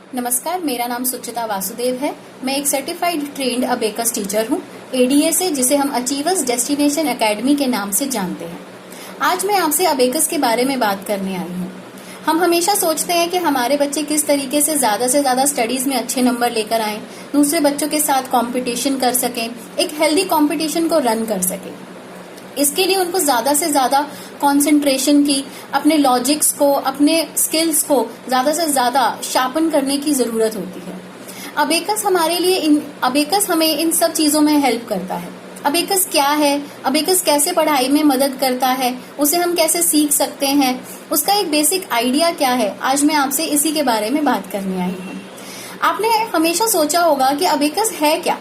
नमस्कार, मेरा नाम सुचिता वासुदेव है। मैं एक सर्टिफाइड ट्रेंड अबेकस टीचर हूँ, एडीए से, जिसे हम अचीवर्स डेस्टिनेशन एकेडमी के नाम से जानते हैं। आज मैं आपसे अबेकस के बारे में बात करने आई हूँ। हम हमेशा सोचते हैं कि हमारे बच्चे किस तरीके से ज़्यादा स्टडीज़ में अच्छे नंबर लेकर आएं, दूसरे बच्चों के साथ कंपटीशन कर सकें, एक हेल्दी कंपटीशन को रन कर सकें। इसके लिए उनको ज़्यादा से ज़्यादा कंसंट्रेशन की, अपने लॉजिक्स को, अपने स्किल्स को ज़्यादा से ज़्यादा शार्पन करने की ज़रूरत होती है। अबेकस हमें इन सब चीज़ों में हेल्प करता है। अबेकस क्या है, अबेकस कैसे पढ़ाई में मदद करता है, उसे हम कैसे सीख सकते हैं, उसका एक बेसिक आइडिया क्या है, आज मैं आपसे इसी के बारे में बात करने आई हूँ। आपने हमेशा सोचा होगा कि अबेकस है क्या।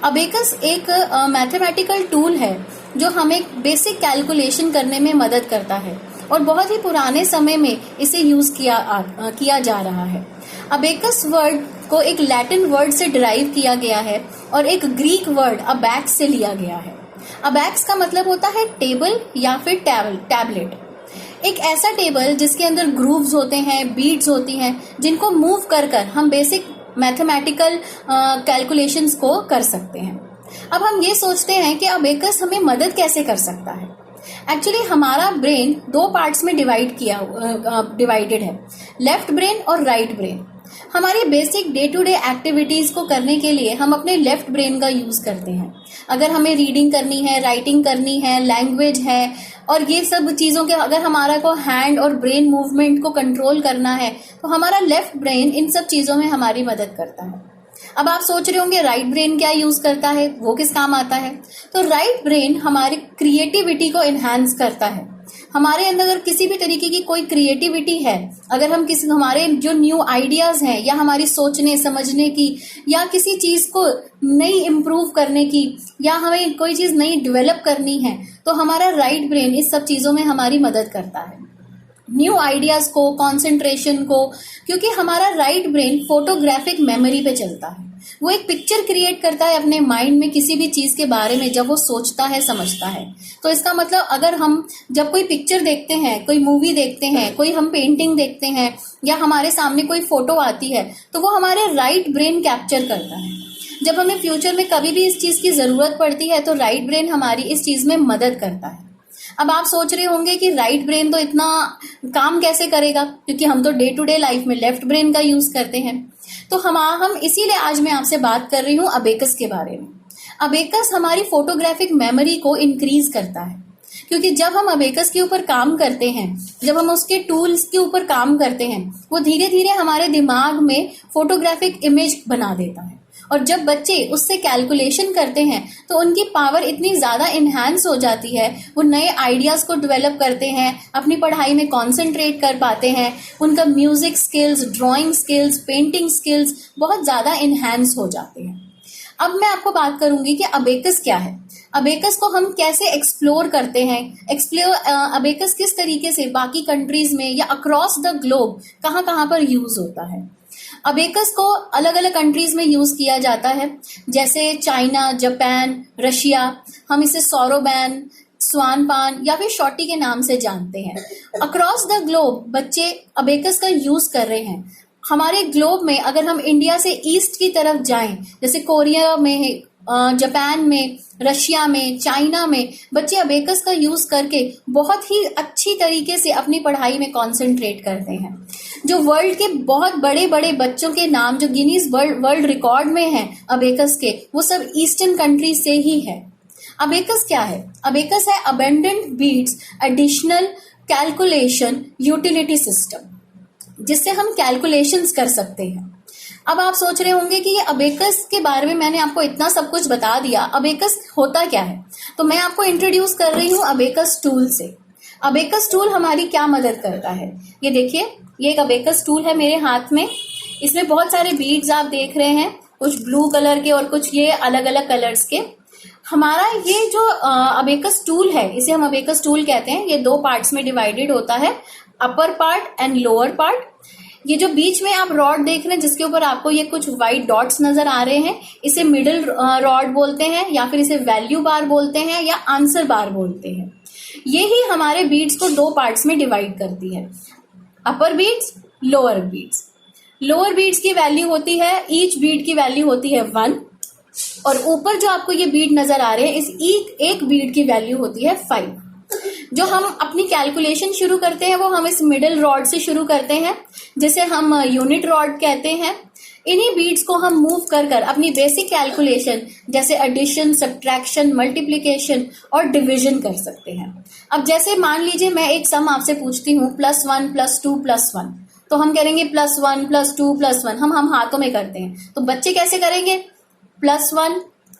अबेकस एक मैथमेटिकल टूल है जो हमें बेसिक कैलकुलेशन करने में मदद करता है और बहुत ही पुराने समय में इसे यूज किया जा रहा है। अबेकस वर्ड को एक लैटिन वर्ड से डिराइव किया गया है और एक ग्रीक वर्ड अबैक्स से लिया गया है। अबैक्स का मतलब होता है टेबल या फिर टैबलेट। एक ऐसा टेबल जिसके अंदर ग्रूव्स होते हैं, बीट्स होती हैं, जिनको मूव कर हम बेसिक मैथमेटिकल कैलकुलेशंस को कर सकते हैं। अब हम ये सोचते हैं कि अबेकस हमें मदद कैसे कर सकता है। एक्चुअली हमारा ब्रेन दो पार्ट्स में डिवाइडेड है, लेफ्ट ब्रेन और राइट ब्रेन। हमारी basic day to day activities को करने के लिए हम अपने लेफ्ट ब्रेन का यूज करते हैं। अगर हमें रीडिंग करनी है, राइटिंग करनी है, लैंग्वेज है और ये सब चीज़ों के अगर हमारा को हैंड और ब्रेन मूवमेंट को कंट्रोल करना है तो हमारा लेफ्ट ब्रेन इन सब चीज़ों में हमारी मदद करता है। अब आप सोच रहे होंगे राइट ब्रेन क्या यूज करता है, वो किस काम आता है। तो राइट ब्रेन हमारी क्रिएटिविटी को एनहांस करता है। हमारे अंदर अगर किसी भी तरीके की कोई क्रिएटिविटी है, अगर हम हमारे जो न्यू आइडियाज हैं या हमारी सोचने समझने की या किसी चीज को नई इम्प्रूव करने की या हमें कोई चीज नई डेवलप करनी है, तो हमारा राइट ब्रेन इस सब चीजों में हमारी मदद करता है, न्यू आइडियाज को, कंसंट्रेशन को, क्योंकि हमारा राइट ब्रेन फोटोग्राफिक मेमोरी पे चलता है। वो एक पिक्चर क्रिएट करता है अपने माइंड में किसी भी चीज के बारे में जब वो सोचता है, समझता है। तो इसका मतलब अगर हम जब कोई पिक्चर देखते हैं, कोई मूवी देखते हैं, कोई हम पेंटिंग देखते हैं या हमारे सामने कोई फोटो आती है, तो वो हमारे राइट ब्रेन कैप्चर करता है। जब हमें फ्यूचर में कभी भी इस चीज की जरूरत पड़ती है तो राइट ब्रेन हमारी इस चीज में मदद करता है। अब आप सोच रहे होंगे कि राइट ब्रेन तो इतना काम कैसे करेगा, क्योंकि हम तो डे टू डे लाइफ में लेफ्ट ब्रेन का यूज करते हैं। तो हम इसीलिए आज मैं आपसे बात कर रही हूँ अबेकस के बारे में। अबेकस हमारी फोटोग्राफिक मेमोरी को इंक्रीज करता है, क्योंकि जब हम अबेकस के ऊपर काम करते हैं, जब हम उसके टूल्स के ऊपर काम करते हैं, वो धीरे धीरे हमारे दिमाग में फोटोग्राफिक इमेज बना देता है। और जब बच्चे उससे कैलकुलेशन करते हैं तो उनकी पावर इतनी ज़्यादा इन्हांस हो जाती है, वो नए आइडियाज़ को डेवलप करते हैं, अपनी पढ़ाई में कॉन्सेंट्रेट कर पाते हैं, उनका music skills, drawing skills, painting skills बहुत ज़्यादा इन्हांस हो जाते हैं। अब मैं आपको बात करूंगी कि अबेकस क्या है, अबेकस को हम कैसे एक्सप्लोर करते हैं, अबेकस किस तरीके से बाकी कंट्रीज में या अक्रॉस द ग्लोब कहाँ कहाँ पर यूज होता है। अबेकस को अलग अलग कंट्रीज में यूज किया जाता है, जैसे चाइना, जापान, रशिया। हम इसे सौरोबैन, स्वानपान या फिर शॉटी के नाम से जानते हैं। अक्रॉस द ग्लोब बच्चे अबेकस का यूज कर रहे हैं। हमारे ग्लोब में अगर हम इंडिया से ईस्ट की तरफ जाएं, जैसे कोरिया में, जापान में, रशिया में, चाइना में, बच्चे अबेकस का यूज करके बहुत ही अच्छी तरीके से अपनी पढ़ाई में कंसंट्रेट करते हैं। जो वर्ल्ड के बहुत बड़े बड़े बच्चों के नाम जो गिनीज वर्ल्ड रिकॉर्ड में हैं अबेकस के, वो सब ईस्टर्न कंट्री से ही है। अबेकस क्या है? अबेकस है abundant beats additional calculation utility system, जिससे हम कैलकुलेशंस कर सकते हैं। अब आप सोच रहे होंगे कि ये अबेकस के बारे में मैंने आपको इतना सब कुछ बता दिया, अबेकस होता क्या है? तो मैं आपको इंट्रोड्यूस कर रही हूँ अबेकस टूल से। अबेकस टूल हमारी क्या मदद करता है, ये देखिए, ये एक अबेकस टूल है मेरे हाथ में। इसमें बहुत सारे बीड्स आप देख रहे हैं, कुछ ब्लू कलर के और कुछ ये अलग अलग कलर्स के। हमारा ये जो अबेकस टूल है, इसे हम अबेकस टूल कहते हैं। ये दो पार्ट्स में डिवाइडेड होता है, upper part and lower part. ये जो बीच में आप रॉड देख रहे हैं जिसके ऊपर आपको ये कुछ व्हाइट डॉट्स नजर आ रहे हैं, इसे मिडिल रॉड बोलते हैं या फिर इसे वैल्यू बार बोलते हैं या आंसर बार बोलते हैं। ये ही हमारे बीड्स को दो पार्ट्स में डिवाइड करती है, upper beads, lower beads. Lower beads की वैल्यू होती है, ईच बीट की वैल्यू होती है 1, और ऊपर जो आपको ये बीट नजर आ रहे हैं, इस एक बीट की वैल्यू होती है 5। जो हम अपनी कैलकुलेशन शुरू करते हैं वो हम इस मिडिल रॉड से शुरू करते हैं, जिसे हम यूनिट रॉड कहते हैं। इन्हीं बीट्स को हम मूव कर कर अपनी बेसिक कैलकुलेशन जैसे एडिशन, सब्ट्रैक्शन, मल्टीप्लिकेशन और डिवीजन कर सकते हैं। अब जैसे मान लीजिए मैं एक सम आपसे पूछती हूँ +1 +2 +1, तो हम करेंगे +1 +2 +1, हम हाथों में करते हैं। तो बच्चे कैसे करेंगे? +1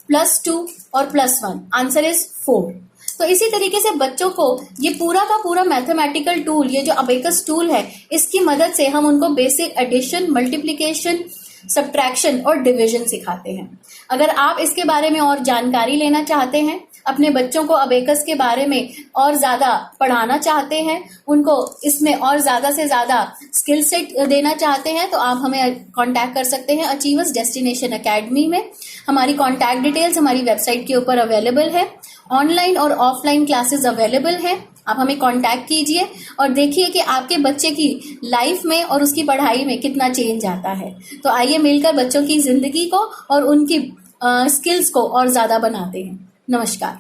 +2 और +1, आंसर इज 4। तो इसी तरीके से बच्चों को ये पूरा का पूरा मैथमेटिकल टूल, ये जो अबेकस टूल है, इसकी मदद से हम उनको बेसिक एडिशन, मल्टीप्लिकेशन, सब्ट्रैक्शन और डिवीजन सिखाते हैं। अगर आप इसके बारे में और जानकारी लेना चाहते हैं, अपने बच्चों को अबेकस के बारे में और ज्यादा पढ़ाना चाहते हैं, उनको इसमें और ज्यादा से ज्यादा स्किल सेट देना चाहते हैं, तो आप हमें कांटेक्ट कर सकते हैं अचीवर्स डेस्टिनेशन एकेडमी में। हमारी कांटेक्ट डिटेल्स हमारी वेबसाइट के ऊपर अवेलेबल है। ऑनलाइन और ऑफलाइन क्लासेस अवेलेबल हैं। आप हमें कांटेक्ट कीजिए और देखिए कि आपके बच्चे की लाइफ में और उसकी पढ़ाई में कितना चेंज आता है। तो आइए मिलकर बच्चों की जिंदगी को और उनकी स्किल्स को और ज्यादा बनाते हैं। नमस्कार।